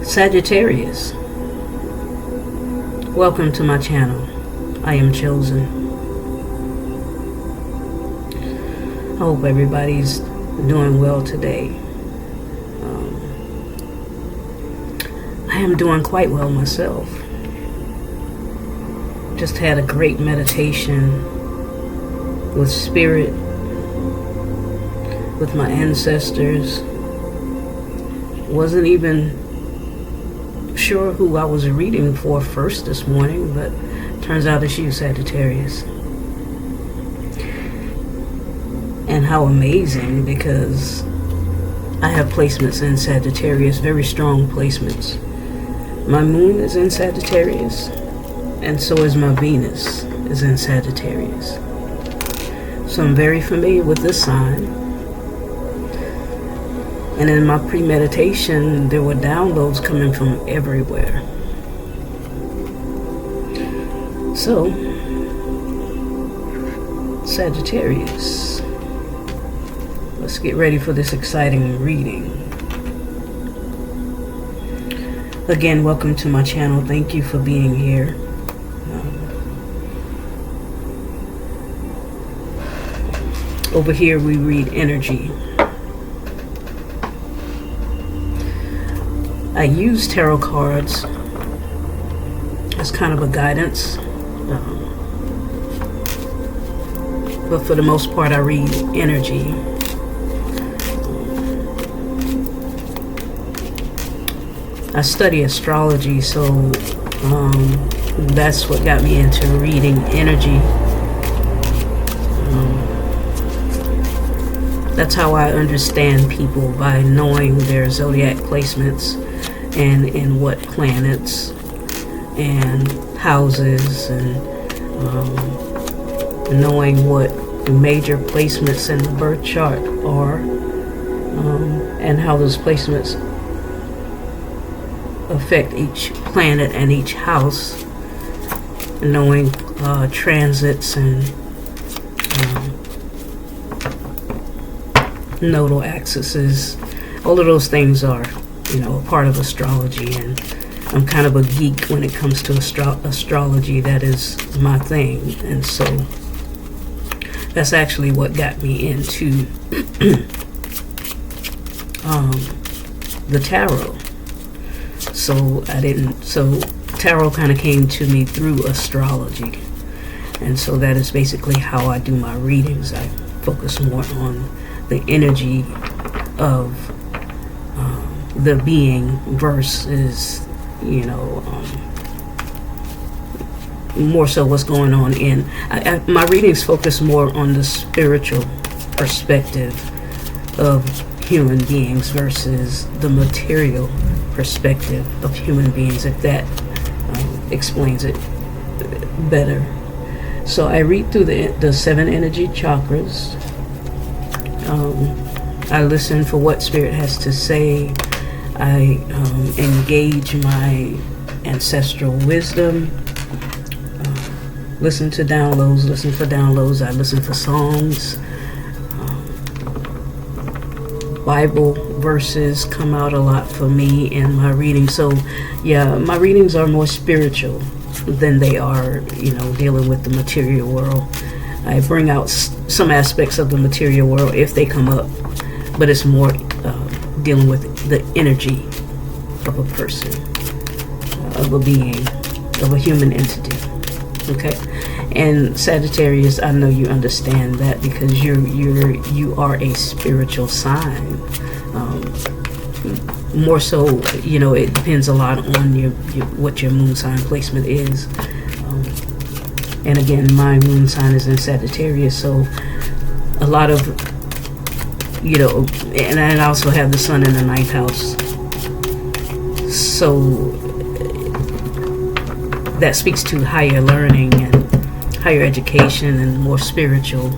Sagittarius, welcome to my channel. I am chosen. I hope everybody's doing well today. I am doing quite well myself. Just had a great meditation with spirit, with my ancestors. Wasn't even sure who I was reading for first this morning, but turns out it's you, Sagittarius. And how amazing, because I have placements in Sagittarius, very strong placements. My moon is in Sagittarius, and so is my Venus is in Sagittarius. So I'm very familiar with this sign. And in my premeditation, there were downloads coming from everywhere. So, Sagittarius, let's get ready for this exciting reading. Again, welcome to my channel. Thank you for being here. Over here we read energy. I use tarot cards as kind of a guidance, but for the most part I read energy. I study astrology, so that's what got me into reading energy. That's how I understand people, by knowing their zodiac placements and in what planets and houses, and knowing what major placements in the birth chart are, and how those placements affect each planet and each house, knowing transits and nodal axes. All of those things are, a part of astrology, and I'm kind of a geek when it comes to astrology. That is my thing, and so that's actually what got me into the tarot. So tarot kind of came to me through astrology, and so that is basically how I do my readings. I focus more on the energy of the being versus, more so what's going on in. My readings focus more on the spiritual perspective of human beings versus the material perspective of human beings, if that explains it better. So I read through the 7 energy chakras. I listen for what Spirit has to say. I engage my ancestral wisdom. Listen to downloads. Listen for downloads. I listen for songs. Bible verses come out a lot for me in my reading. So, yeah, my readings are more spiritual than they are, dealing with the material world. I bring out some aspects of the material world if they come up, but it's more dealing with the energy of a person, of a being, of a human entity. Okay, and Sagittarius, I know you understand that, because you are a spiritual sign. More so, it depends a lot on what your moon sign placement is. And again, my moon sign is in Sagittarius, so a lot of, and I also have the sun in the 9th house. So that speaks to higher learning and higher education and more spiritual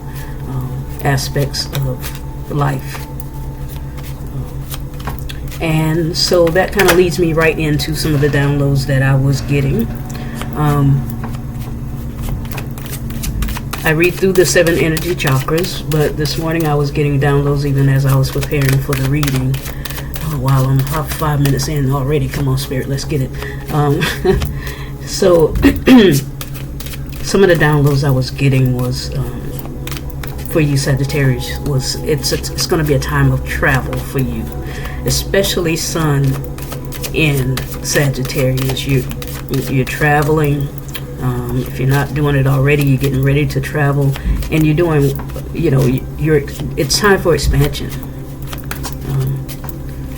aspects of life. And so that kind of leads me right into some of the downloads that I was getting. I read through the 7 energy chakras, but this morning I was getting downloads even as I was preparing for the reading. Oh wow, I'm about 5 minutes in already. Come on, Spirit, let's get it. So some of the downloads I was getting was for you Sagittarius was it's going to be a time of travel for you, especially Sun in Sagittarius. You're traveling. If you're not doing it already, you're getting ready to travel, and you're doing, it's time for expansion.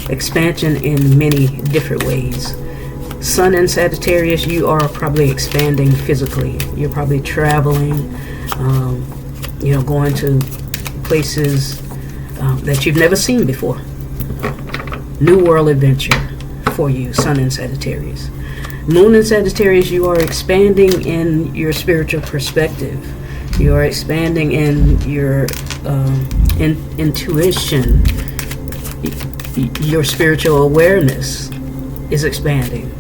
Expansion in many different ways. Sun in Sagittarius, you are probably expanding physically. You're probably traveling, going to places that you've never seen before. New world adventure for you, Sun in Sagittarius. Moon in Sagittarius, you are expanding in your spiritual perspective. You are expanding in your intuition. Your spiritual awareness is expanding.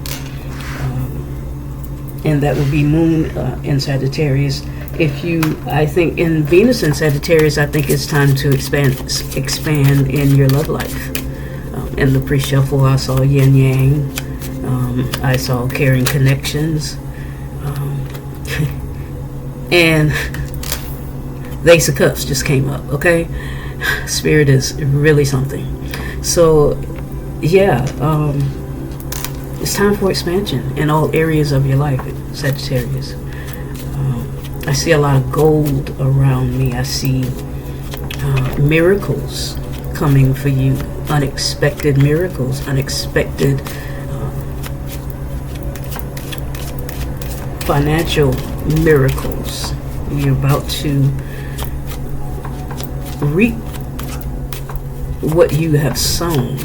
And that would be Moon in Sagittarius. I think in Venus in Sagittarius, I think it's time to expand in your love life. In the pre-shuffle, I saw yin yang. I saw caring connections. And the Ace of Cups just came up, okay? Spirit is really something. So, yeah, it's time for expansion in all areas of your life, Sagittarius. I see a lot of gold around me. I see miracles coming for you, unexpected miracles, unexpected financial miracles. You're about to reap what you have sown.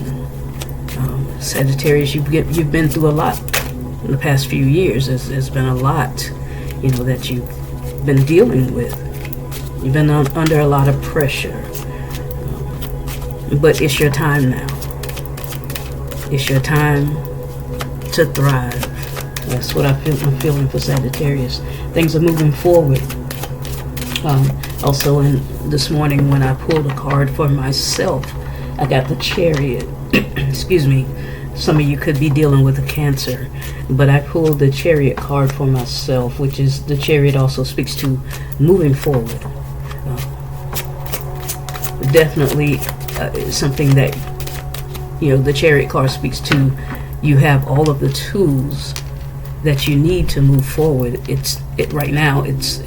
Sagittarius, you've been through a lot in the past few years. There's been a lot, that you've been dealing with. You've been under a lot of pressure. But it's your time now. It's your time to thrive. That's what I'm feeling for Sagittarius. Things are moving forward. Also, this morning when I pulled a card for myself, I got the Chariot. Excuse me. Some of you could be dealing with a Cancer, but I pulled the Chariot card for myself, which is the Chariot also speaks to moving forward. Definitely something that the Chariot card speaks to. You have all of the tools that you need to move forward. Right now. It's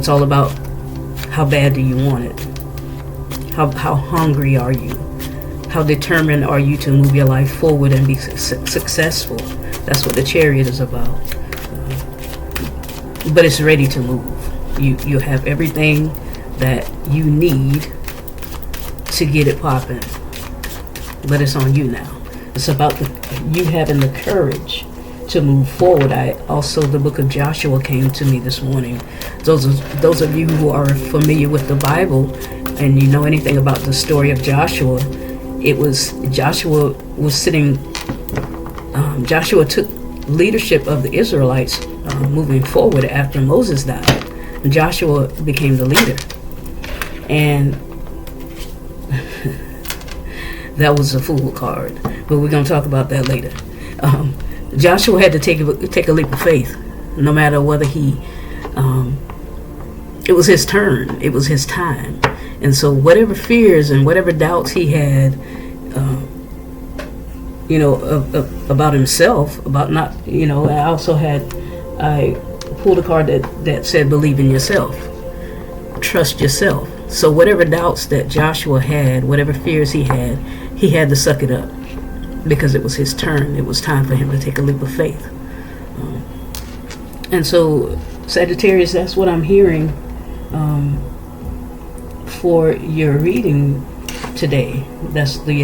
all about how bad do you want it. How hungry are you? How determined are you to move your life forward and be successful? That's what the Chariot is about. But it's ready to move. You have everything that you need to get it popping. But it's on you now. It's about you having the courage to move forward. The book of Joshua came to me this morning. Those of you who are familiar with the Bible and you know anything about the story of Joshua, Joshua took leadership of the Israelites moving forward after Moses died. Joshua became the leader. And that was a fool card, but we're going to talk about that later. Joshua had to take a leap of faith, no matter whether it was his turn, it was his time. And so whatever fears and whatever doubts he had, about himself, about not, I pulled a card that said, believe in yourself, trust yourself. So whatever doubts that Joshua had, whatever fears he had to suck it up because it was his turn. It was time for him to take a leap of faith. And so Sagittarius, that's what I'm hearing for your reading today. That's the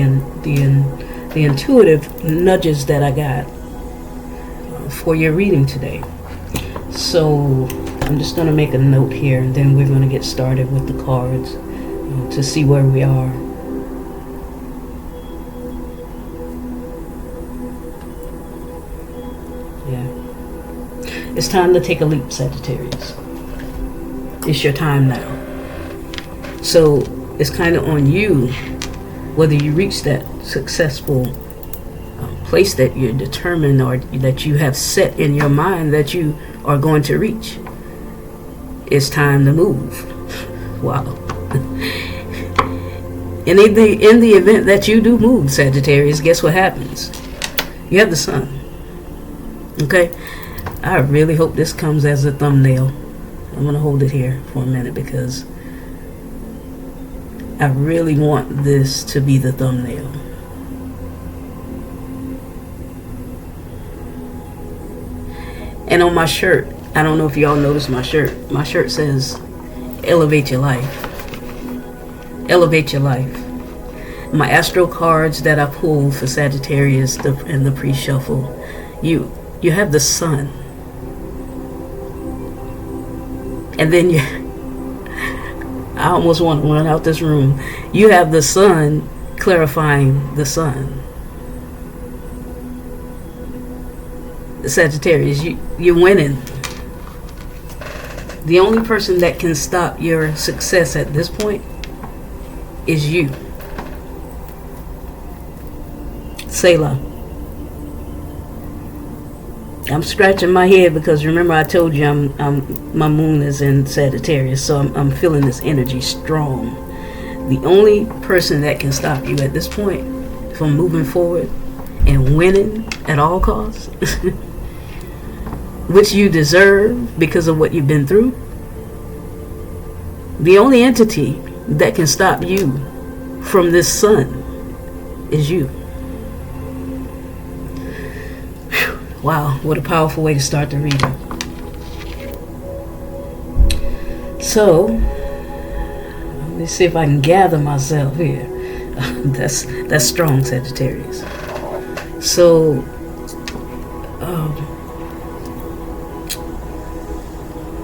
intuitive nudges that I got for your reading today. So I'm just going to make a note here, and then we're going to get started with the cards to see where we are. Yeah. It's time to take a leap, Sagittarius. It's your time now. So it's kind of on you whether you reach that successful place that you're determined or that you have set in your mind that you are going to reach. It's time to move. Wow. And in the event that you do move, Sagittarius, guess what happens? You have the sun. Okay? I really hope this comes as a thumbnail. I'm going to hold it here for a minute because I really want this to be the thumbnail. And on my shirt, I don't know if y'all noticed my shirt. My shirt says, elevate your life. Elevate your life. My astro cards that I pulled for Sagittarius in the pre-shuffle, you have the sun. And then I almost want to run out this room. You have the sun clarifying the sun. Sagittarius, you're winning. The only person that can stop your success at this point is you. Selah. I'm scratching my head because remember I told you my moon is in Sagittarius, so I'm feeling this energy strong. The only person that can stop you at this point from moving forward and winning at all costs, which you deserve because of what you've been through, the only entity that can stop you from this sun is you. Wow, what a powerful way to start the reading. So, let me see if I can gather myself here. That's strong, Sagittarius. So,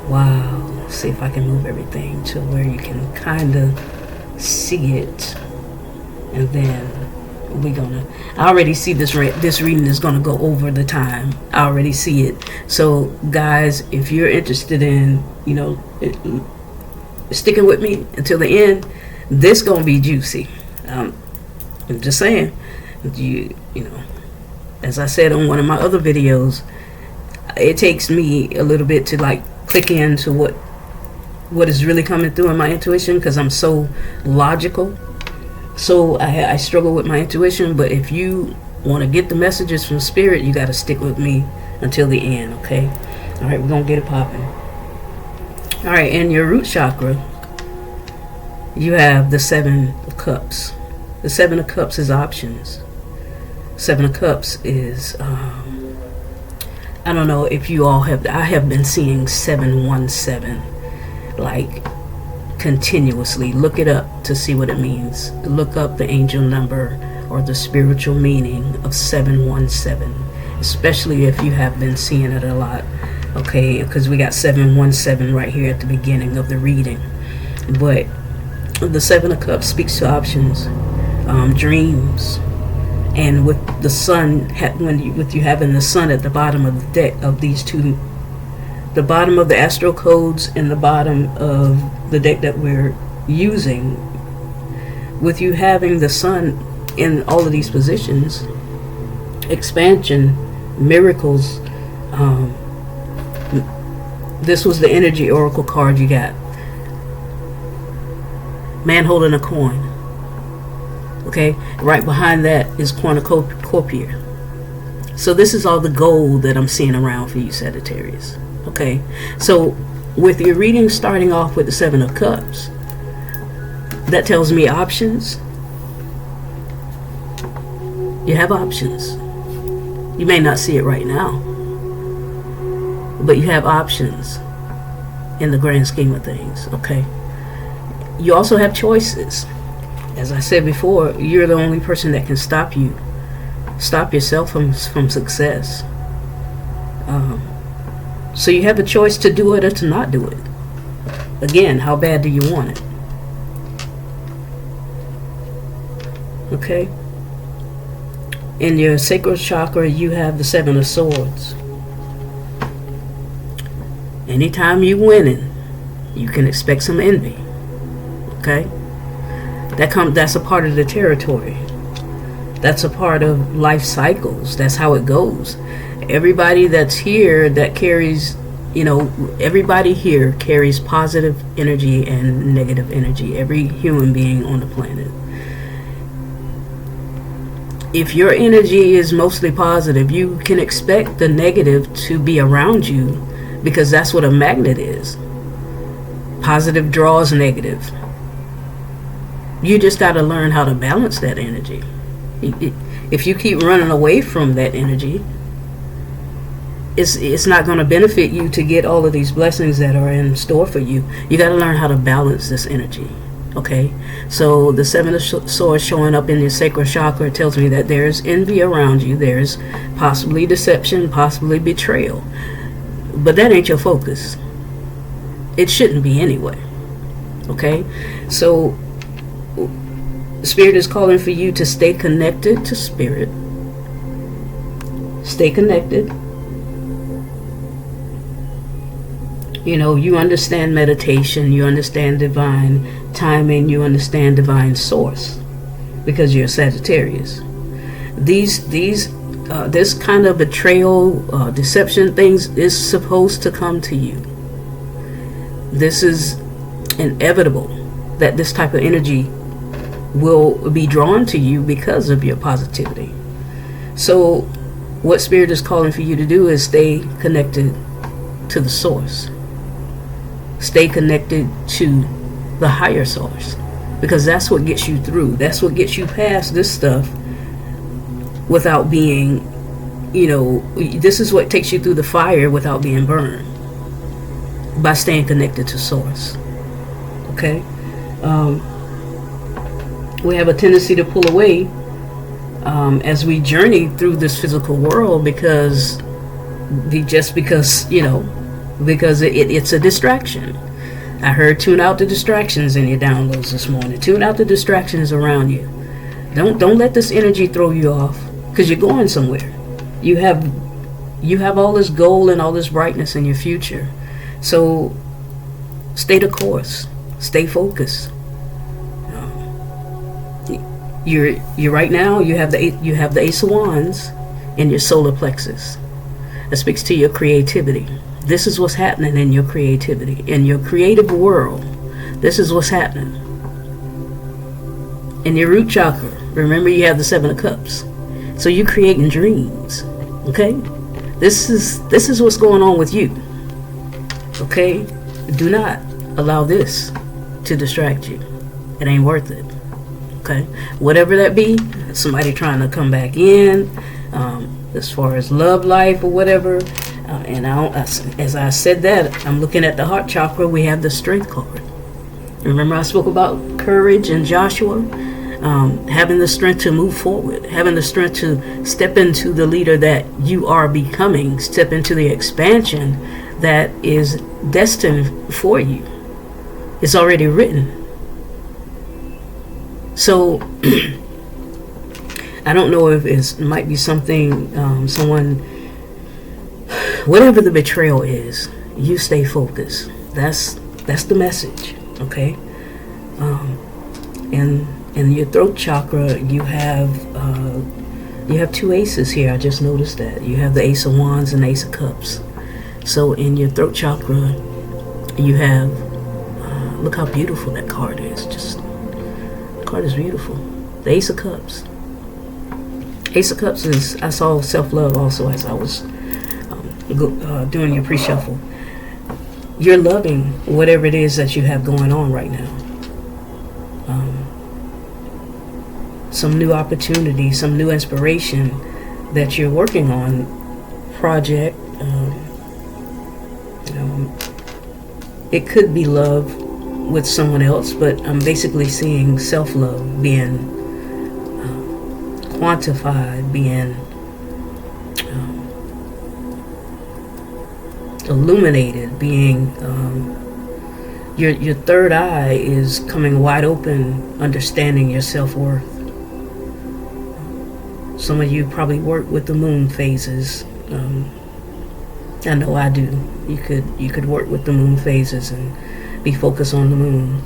wow. See if I can move everything to where you can kind of see it, and then I already see this reading is gonna go over the time. I already see it. So guys, if you're interested in sticking with me until the end, this gonna be juicy. I'm just saying, you know, as I said on one of my other videos, it takes me a little bit to like click into what is really coming through in my intuition, because I'm so logical. So I struggle with my intuition. But if you want to get the messages from spirit, you got to stick with me until the end. Okay? All right, we're gonna get it popping. All right, in your root chakra, you have the 7 of Cups. The 7 of Cups is options. 7 of Cups is I don't know if you all have. I have been seeing 717 like continuously. Look it up to see what it means. Look up the angel number or the spiritual meaning of 717, especially if you have been seeing it a lot. Okay, because we got 717 right here at the beginning of the reading. But the 7 of Cups speaks to options, dreams, and with the sun, with you having the sun at the bottom of the deck of these two, the bottom of the astro codes and the bottom of the deck that we're using, with you having the sun in all of these positions, expansion, miracles. This was the energy oracle card you got. Man holding a coin. Okay, right behind that is cornucopia. So this is all the gold that I'm seeing around for you, Sagittarius. Okay, so with your reading starting off with the 7 of Cups, that tells me options. You have options. You may not see it right now, but you have options in the grand scheme of things. Okay, you also have choices. As I said before, you're the only person that can stop yourself from success. So you have a choice to do it or to not do it. Again, how bad do you want it? Okay. In your sacral chakra, you have the 7 of Swords. Anytime you're winning, you can expect some envy. Okay. That's a part of the territory. That's a part of life cycles. That's how it goes. Everybody that's here that carries, everybody here carries positive energy and negative energy. Every human being on the planet. If your energy is mostly positive, you can expect the negative to be around you, because that's what a magnet is. Positive draws negative. You just got to learn how to balance that energy. If you keep running away from that energy, it's not going to benefit you to get all of these blessings that are in store for you. You got to learn how to balance this energy. Okay, so the Seven of Swords showing up in your sacral chakra tells me that there's envy around you. There's possibly deception, possibly betrayal. But that ain't your focus. It shouldn't be anyway. Okay, so Spirit is calling for you to stay connected to Spirit. Stay connected. You understand meditation, you understand divine timing, you understand divine source, because you're Sagittarius. This kind of betrayal, deception things is supposed to come to you. This is inevitable that this type of energy will be drawn to you because of your positivity. So what Spirit is calling for you to do is stay connected to the source. Stay connected to the higher source, because that's what gets you through. That's what gets you past this stuff without being, this is what takes you through the fire without being burned, by staying connected to source. Okay? We have a tendency to pull away as we journey through this physical world because it's a distraction. I heard tune out the distractions in your downloads this morning. Tune out the distractions around you. Don't let this energy throw you off, because you're going somewhere. You have all this gold and all this brightness in your future. So stay the course. Stay focused. You're right now. You have the Ace of Wands in your solar plexus. That speaks to your creativity. This is what's happening in your creativity, in your creative world. This is what's happening. In your root chakra, remember you have the Seven of Cups. So you're creating dreams. Okay? This is what's going on with you. Okay? Do not allow this to distract you. It ain't worth it. Okay? Whatever that be, somebody trying to come back in, as far as love life or whatever. And as I said that, I'm looking at the heart chakra. We have the Strength card. Remember I spoke about courage and Joshua? Having the strength to move forward. Having the strength to step into the leader that you are becoming. Step into the expansion that is destined for you. It's already written. So, I don't know if it might be something, someone... Whatever the betrayal is, you stay focused. That's the message, okay? In your throat chakra, you have two aces here. I just noticed that you have the Ace of Wands and Ace of Cups. So in your throat chakra, you have look how beautiful that card is. The card is beautiful. The Ace of Cups. Ace of Cups is, I saw self-love also as I was doing your pre-shuffle. You're loving whatever it is that you have going on right now. Some new opportunity, some new inspiration that you're working on, project. It could be love with someone else, but I'm basically seeing self-love being quantified, being illuminated, being your third eye is coming wide open, understanding your self-worth. Some of you probably work with the moon phases. I know I do. You could work with the moon phases and be focused on the moon.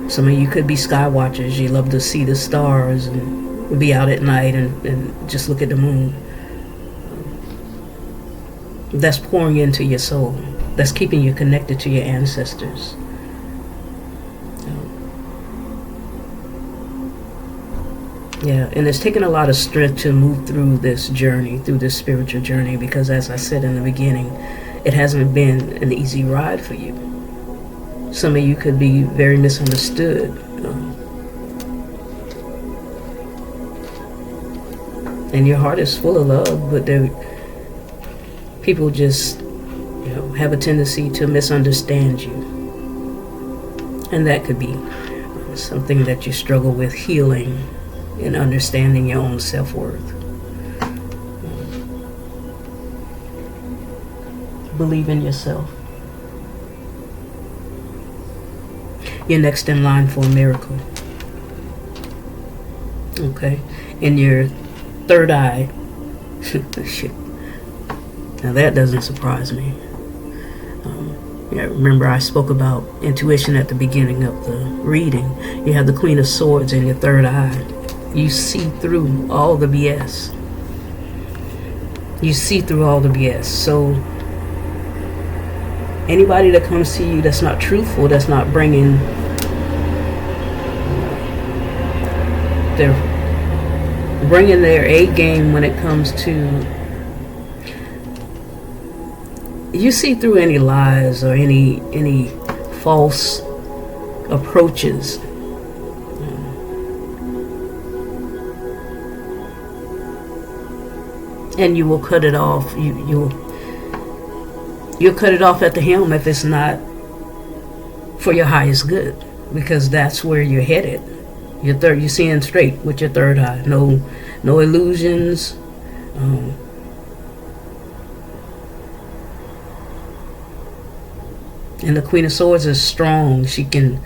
Some of you could be sky watchers. You love to see the stars and be out at night and just look at the moon. That's pouring into your soul. That's keeping you connected to your ancestors. Yeah, and it's taken a lot of strength to move through this journey, through this spiritual journey, because as I said in the beginning, it hasn't been an easy ride for you. Some of you could be very misunderstood. And your heart is full of love, but people just, have a tendency to misunderstand you. And that could be something that you struggle with healing and understanding your own self-worth. Believe in yourself. You're next in line for a miracle. Okay? In your third eye. Shit. Now that doesn't surprise me. Remember I spoke about intuition at the beginning of the reading. You have the Queen of Swords in your third eye. You see through all the BS. You see through all the BS. So anybody that comes to you that's not truthful, that's not bringing their A game when it comes to, you see through any lies or any false approaches. And you will cut it off. You'll cut it off at the helm if it's not for your highest good, because that's where you're headed. You're seeing straight with your third eye. No illusions. And the Queen of Swords is strong. She can,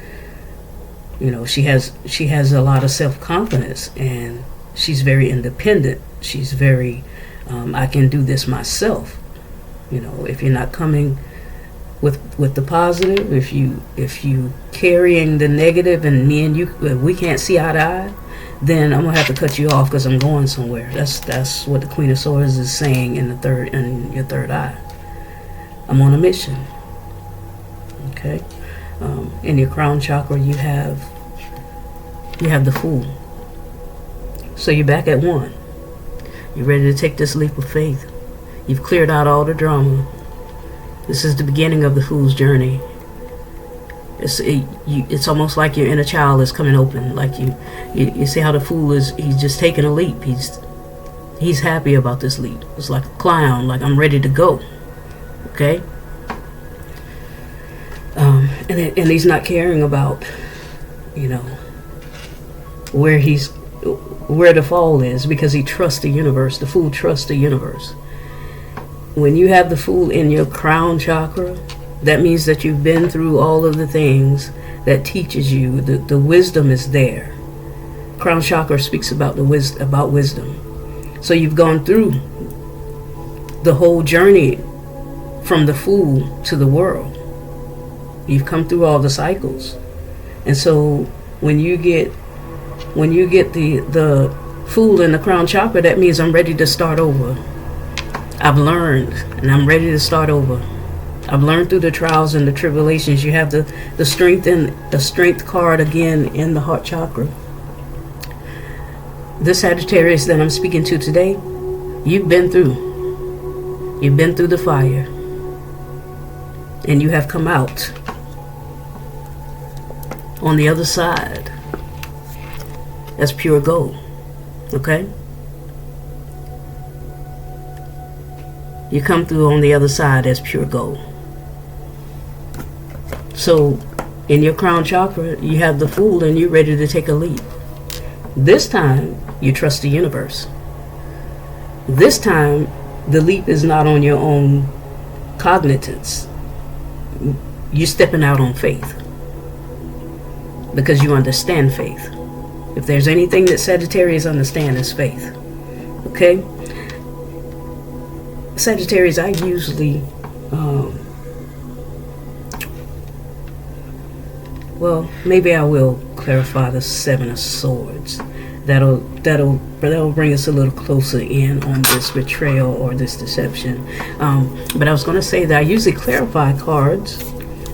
she has a lot of self-confidence, and she's very independent. She's very, I can do this myself. If you're not coming with the positive, if you carrying the negative, and me and you, we can't see eye to eye, then I'm gonna have to cut you off because I'm going somewhere. That's what the Queen of Swords is saying in your third eye. I'm on a mission. Okay, in your crown chakra you have the Fool. So you're back at 1. You're ready to take this leap of faith. You've cleared out all the drama. This is the beginning of the Fool's journey. It's almost like your inner child is coming open. Like you see how the Fool is. He's just taking a leap. He's happy about this leap. It's like a clown. Like, I'm ready to go. Okay. And he's not caring about, where the fall is, because he trusts the universe. The Fool trusts the universe. When you have the Fool in your crown chakra, that means that you've been through all of the things that teaches you. The wisdom is there. Crown chakra speaks about wisdom. So you've gone through the whole journey from the Fool to the world. You've come through all the cycles. And so when you get the Fool in the crown chakra, that means I'm ready to start over. I've learned, and I'm ready to start over. I've learned through the trials and the tribulations. You have the strength and the strength card again in the heart chakra. This Sagittarius that I'm speaking to today, you've been through the fire, and you have come out on the other side as pure gold. Okay? You come through on the other side as pure gold. So in your crown chakra, you have the Fool, and you're ready to take a leap. This time, you trust the universe. This time, the leap is not on your own cognizance. You're stepping out on faith, because you understand faith. If there's anything that Sagittarius understand, is faith. Okay? Sagittarius, I usually well, maybe I will clarify the Seven of Swords. That'll bring us a little closer in on this betrayal or this deception. But I was going to say that I usually clarify cards.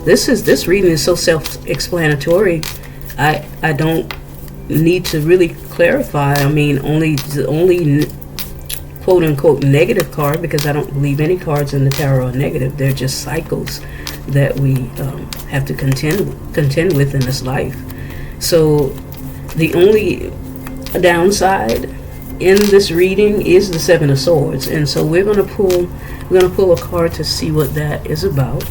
This reading is so self-explanatory. I don't need to really clarify. I mean, the only quote unquote negative card, because I don't believe any cards in the tarot are negative. They're just cycles that we have to contend with in this life. So the only downside in this reading is the Seven of Swords, and so we're gonna pull a card to see what that is about.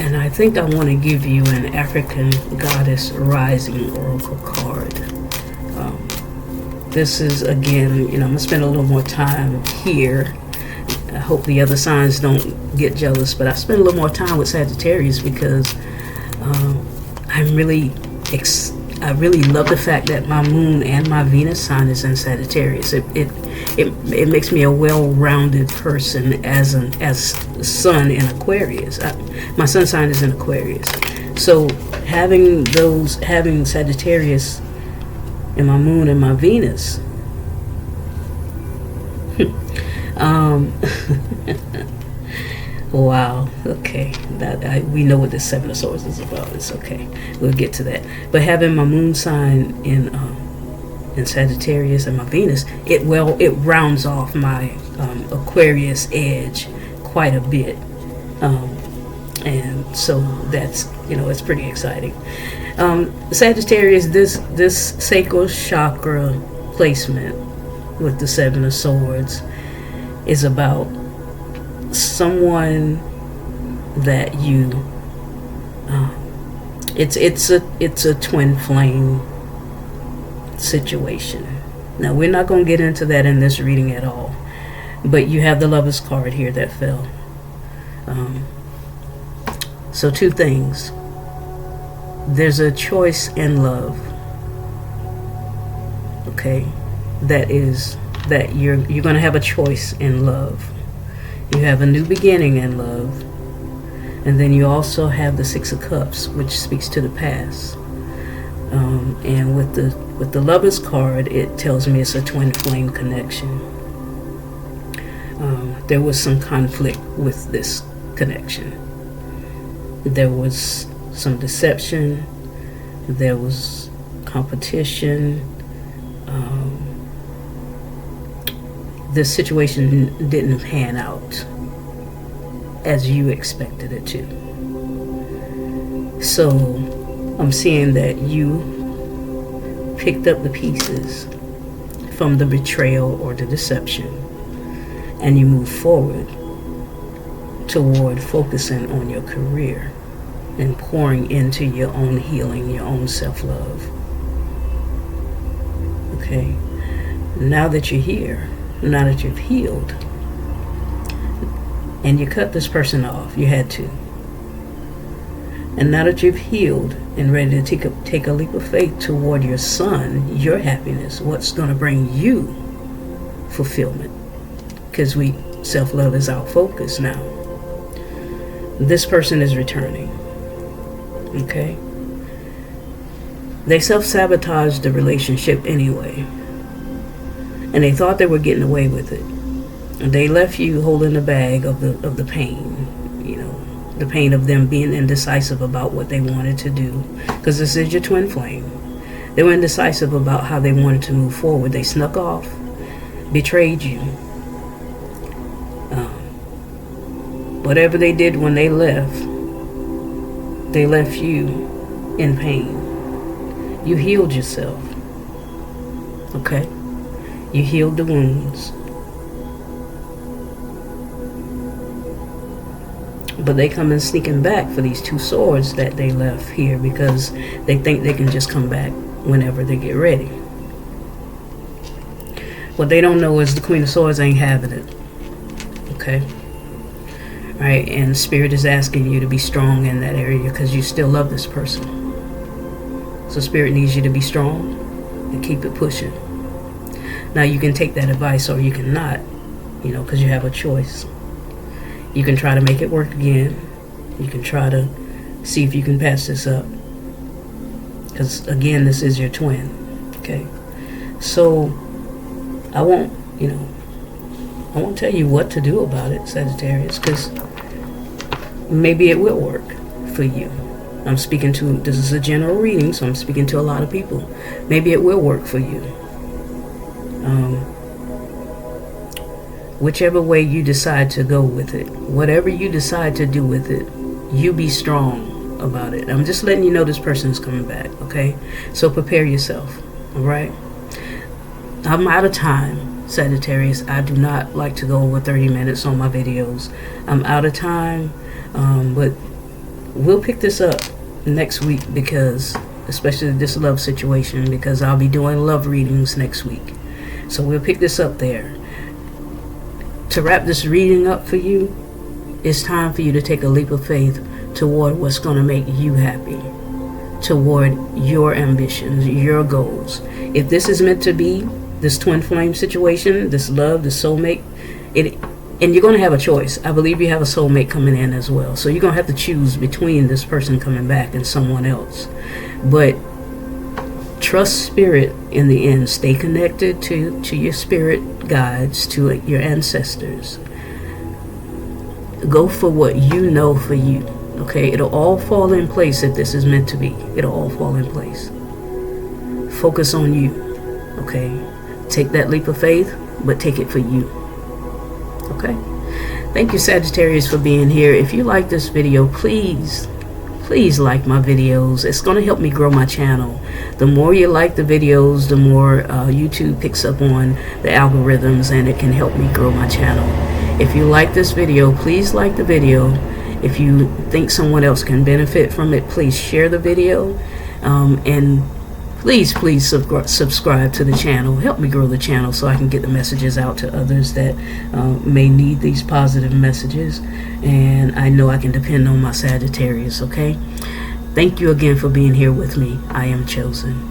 And I think I want to give you an African Goddess Rising Oracle card. This is, again, I'm going to spend a little more time here. I hope the other signs don't get jealous, but I spend a little more time with Sagittarius because I really love the fact that my moon and my Venus sign is in Sagittarius. It makes me a well-rounded person as sun in Aquarius. My sun sign is in Aquarius, so having Sagittarius in my moon and my Venus. Wow. Okay. We know what the Seven of Swords is about. It's okay. We'll get to that. But having my moon sign in Sagittarius and my Venus, it rounds off my Aquarius edge quite a bit, and so that's it's pretty exciting. Sagittarius, this sacral chakra placement with the Seven of Swords is about someone that you it's a twin flame situation. Now, we're not going to get into that in this reading at all, but you have the Lovers card here that fell. So two things. There's a choice in love, okay, that you're going to have a choice in love. You have a new beginning in love, and then you also have the Six of Cups, which speaks to the past. And with the Lovers card, it tells me it's a twin flame connection. There was some conflict with this connection. There was some deception. There was competition. This situation didn't pan out as you expected it to. So I'm seeing that you picked up the pieces from the betrayal or the deception, and you move forward toward focusing on your career and pouring into your own healing, your own self-love. Okay, now that you're here, now that you've healed, and you cut this person off, you had to. And now that you've healed and ready to take a leap of faith toward your sun, your happiness, what's going to bring you fulfillment, because self-love is our focus now. This person is returning. Okay? They self-sabotaged the relationship anyway, and they thought they were getting away with it. And they left you holding the bag of the pain, the pain of them being indecisive about what they wanted to do, because this is your twin flame. They were indecisive about how they wanted to move forward. They snuck off, betrayed you. Whatever they did when they left you in pain. You healed yourself. Okay? You healed the wounds. But they come in sneaking back for these two swords that they left here, because they think they can just come back whenever they get ready. What they don't know is the Queen of Swords ain't having it. Okay? Right? And Spirit is asking you to be strong in that area, because you still love this person. So Spirit needs you to be strong and keep it pushing. Now, you can take that advice or you can not, because you have a choice. You can try to make it work again, You can try to see if you can pass this up. Because, again, this is your twin. Okay? So, I won't tell you what to do about it, Sagittarius, because maybe it will work for you. This is a general reading, so I'm speaking to a lot of people. Maybe it will work for you. Whichever way you decide to go with it, whatever you decide to do with it, you be strong about it. I'm just letting you know this person is coming back, okay? So prepare yourself, all right? I'm out of time, Sagittarius. I do not like to go over 30 minutes on my videos. I'm out of time, but we'll pick this up next week, because especially this love situation, because I'll be doing love readings next week. So we'll pick this up there. To wrap this reading up for you, it's time for you to take a leap of faith toward what's going to make you happy, toward your ambitions, your goals. If this is meant to be, this twin flame situation, this love, this soulmate, and you're going to have a choice. I believe you have a soulmate coming in as well. So you're going to have to choose between this person coming back and someone else. But trust spirit in the end. Stay connected to your spirit guides, to your ancestors. Go for what you know for you. Okay? It'll all fall in place if this is meant to be. It'll all fall in place. Focus on you. Okay? Take that leap of faith, but take it for you. Okay? Thank you, Sagittarius, for being here. If you like this video, please like my videos. It's going to help me grow my channel. The more you like the videos, the more YouTube picks up on the algorithms, and it can help me grow my channel. If you like this video, please like the video. If you think someone else can benefit from it, please share the video. And please subscribe to the channel. Help me grow the channel so I can get the messages out to others that may need these positive messages. And I know I can depend on my Sagittarius, okay? Thank you again for being here with me. I am chosen.